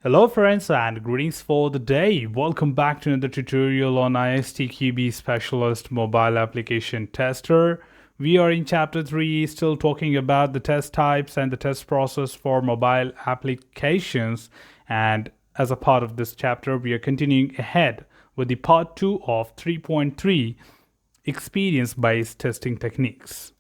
Hello friends and greetings for the day. Welcome back to another tutorial on ISTQB Specialist Mobile Application Tester. We are in chapter 3 still talking about the test types and the test process for mobile applications, and as a part of this chapter we are continuing ahead with the part 2 of 3.3 experience-based testing techniques.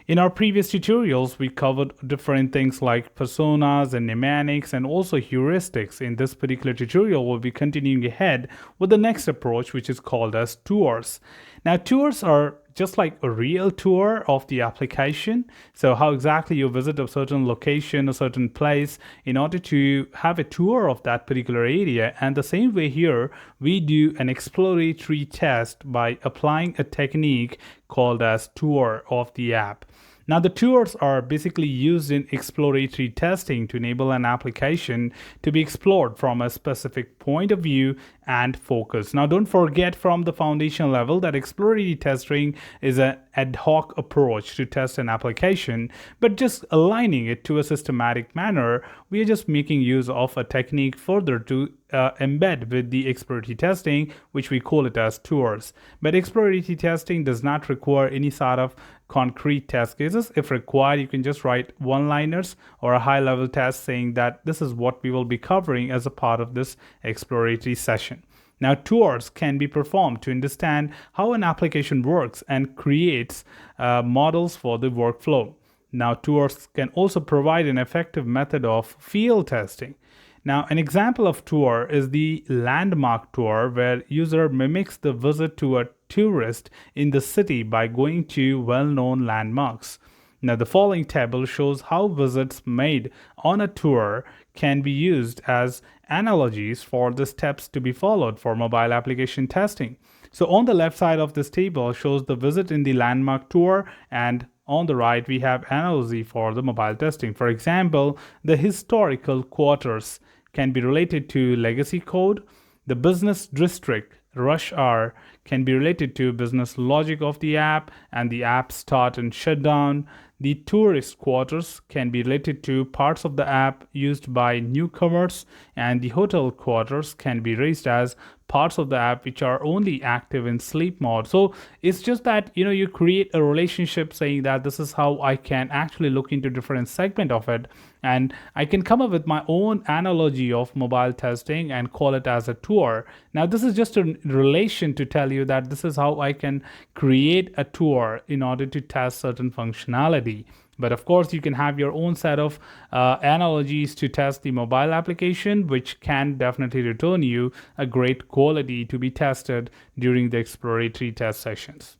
In our previous tutorials, we covered different things like personas and mnemonics and also heuristics. In this particular tutorial, we'll be continuing ahead with the next approach, which is called as tours. Now, tours are just like a real tour of the application. So how exactly you visit a certain location, a certain place in order to have a tour of that particular area. And the same way here, we do an exploratory test by applying a technique called as tour of the app. Now, the tours are basically used in exploratory testing to enable an application to be explored from a specific point of view and focus. Now, don't forget from the foundation level that exploratory testing is an ad hoc approach to test an application, but just aligning it to a systematic manner, we are just making use of a technique further to embed with the exploratory testing, which we call it as tours. But exploratory testing does not require any sort of concrete test cases. If required, you can just write one-liners or a high-level test saying that this is what we will be covering as a part of this exploratory session. Now, tours can be performed to understand how an application works and creates models for the workflow. Now, tours can also provide an effective method of field testing. Now, an example of tour is the landmark tour, where user mimics the visit to a tourist in the city by going to well-known landmarks. Now, the following table shows how visits made on a tour can be used as analogies for the steps to be followed for mobile application testing. So on the left side of this table shows the visit in the landmark tour, and on the right we have analogy for the mobile testing. For example, the historical quarters can be related to legacy code. The business district rush hour can be related to business logic of the app and the app start and shutdown. The tourist quarters can be related to parts of the app used by newcomers, and the hotel quarters can be raised as parts of the app which are only active in sleep mode. So it's just that you create a relationship saying that this is how I can actually look into different segment of it, and I can come up with my own analogy of mobile testing and call it as a tour. Now, this is just a relation to tell you that this is how I can create a tour in order to test certain functionality. But of course, you can have your own set of analogies to test the mobile application, which can definitely return you a great quality to be tested during the exploratory test sessions.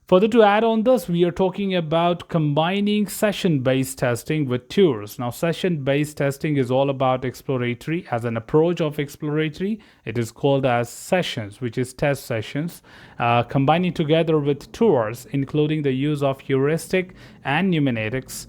Further to add on this, we are talking about combining session-based testing with tours. Now, session-based testing is all about exploratory. As an approach of exploratory, it is called as sessions, which is test sessions, combining together with tours, including the use of heuristic and mnemonics,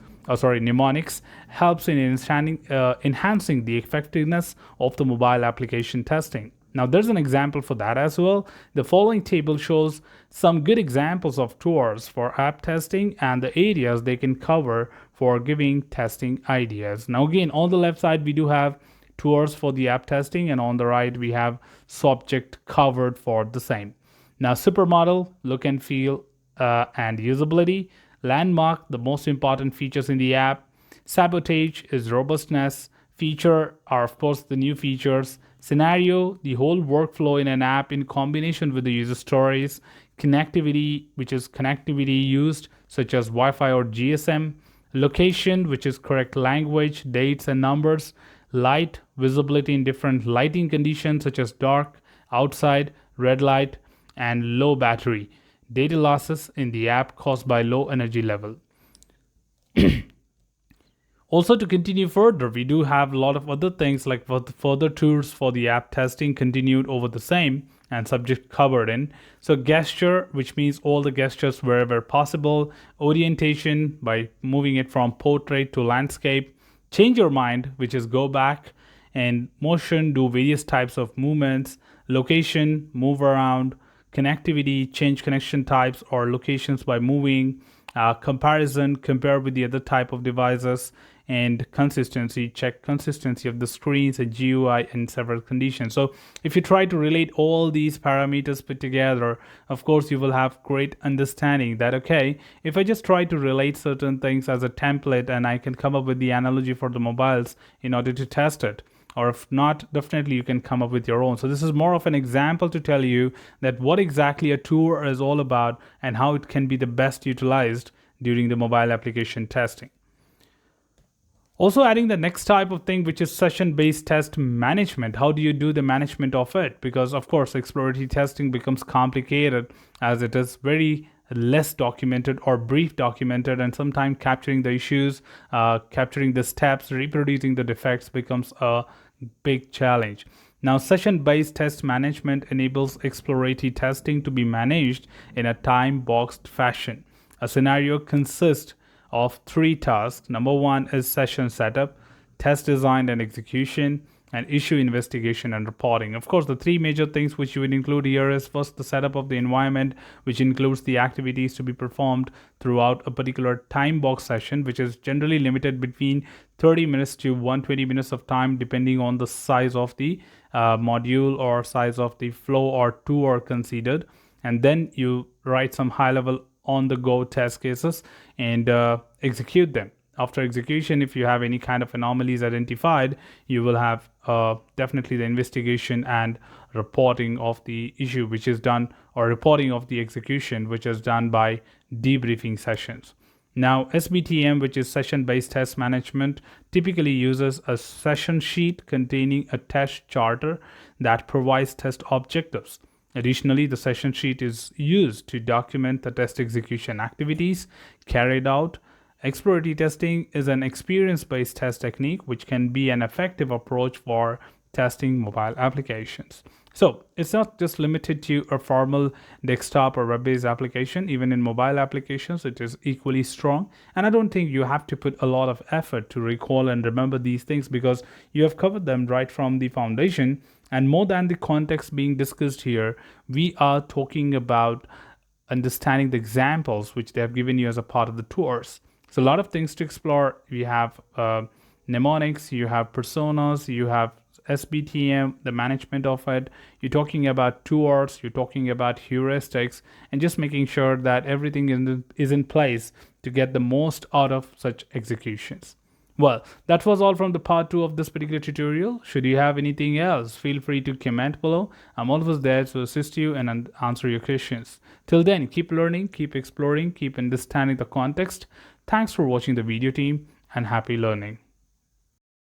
helps in enhancing the effectiveness of the mobile application testing. Now, there's an example for that as well. The following table shows some good examples of tours for app testing and the areas they can cover for giving testing ideas. Now, again, on the left side, we do have tours for the app testing, and on the right, we have subject covered for the same. Now, supermodel, look and feel and usability. Landmark, the most important features in the app. Sabotage is robustness. Feature are, of course, the new features. Scenario, the whole workflow in an app in combination with the user stories. Connectivity, which is connectivity used, such as Wi-Fi or GSM. Location, which is correct language, dates and numbers. Light, visibility in different lighting conditions, such as dark, outside, red light, and low battery. Data losses in the app caused by low energy level. Also, to continue further, we do have a lot of other things like further tours for the app testing continued over the same and subject covered in. So gesture, which means all the gestures wherever possible. Orientation, by moving it from portrait to landscape. Change your mind, which is go back. And motion, do various types of movements. Location, move around. Connectivity, change connection types or locations by moving. comparison, compare with the other type of devices, and consistency, check consistency of the screens, the GUI, and several conditions. So if you try to relate all these parameters put together, of course you will have great understanding that, okay, if I just try to relate certain things as a template, and I can come up with the analogy for the mobiles in order to test it. Or if not, definitely you can come up with your own. So this is more of an example to tell you that what exactly a tour is all about and how it can be the best utilized during the mobile application testing. Also adding the next type of thing, which is session-based test management. How do you do the management of it? Because of course, exploratory testing becomes complicated as it is very less documented or brief documented, and sometimes capturing the issues, capturing the steps, reproducing the defects becomes a big challenge. Now, session-based test management enables exploratory testing to be managed in a time-boxed fashion. A scenario consists of 3 tasks. Number 1 is session setup, test design and execution, and issue investigation and reporting. Of course, the 3 major things which you would include here is first the setup of the environment, which includes the activities to be performed throughout a particular time box session, which is generally limited between 30 minutes to 120 minutes of time, depending on the size of the module or size of the flow or tour considered. And then you write some high level on the go test cases and execute them. After execution, if you have any kind of anomalies identified, you will have definitely the investigation and reporting of the issue, which is done, or reporting of the execution, which is done by debriefing sessions. Now, SBTM, which is session-based test management, typically uses a session sheet containing a test charter that provides test objectives. Additionally, the session sheet is used to document the test execution activities carried out. Exploratory testing is an experience-based test technique which can be an effective approach for testing mobile applications. So it's not just limited to a formal desktop or web-based application. Even in mobile applications, it is equally strong. And I don't think you have to put a lot of effort to recall and remember these things, because you have covered them right from the foundation. And more than the context being discussed here, we are talking about understanding the examples which they have given you as a part of the tours. So a lot of things to explore. We have mnemonics, you have personas, you have SBTM, the management of it. You're talking about tours, you're talking about heuristics, and just making sure that everything is in place to get the most out of such executions. Well, that was all from the part 2 of this particular tutorial. Should you have anything else, feel free to comment below. I'm always there to assist you and answer your questions. Till then, keep learning, keep exploring, keep understanding the context. Thanks for watching the video, team, and happy learning.